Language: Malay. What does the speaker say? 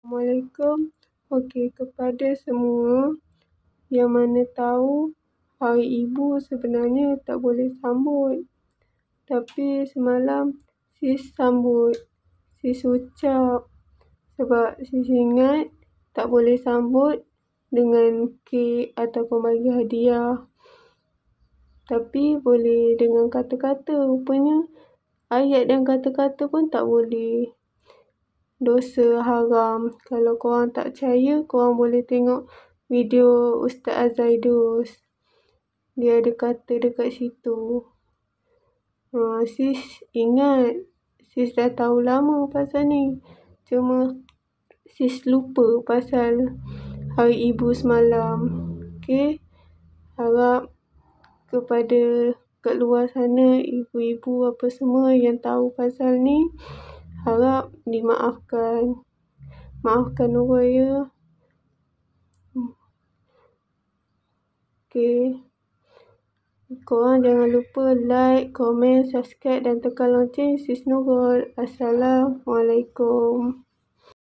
Assalamualaikum. Okey, kepada semua yang mana tahu Hari Ibu sebenarnya tak boleh sambut. Tapi semalam sis sambut. Sis ucap. Sebab sis ingat tak boleh sambut dengan kek ataupun bagi hadiah. Tapi boleh dengan kata-kata. Rupanya ayat dan kata-kata pun tak boleh. Dosa haram. Kalau korang tak percaya, korang boleh tengok video Ustaz Azaidus. Dia ada kata dekat situ. Sis ingat. Sis dah tahu lama pasal ni. Cuma sis lupa pasal Hari Ibu semalam. Okey. Harap kepada kat luar sana, ibu-ibu apa semua yang tahu pasal ni, harap dimaafkan. Maafkan orang ya. Okey. Korang jangan lupa like, komen, subscribe dan tekan lonceng. Sis Nurul. Assalamualaikum.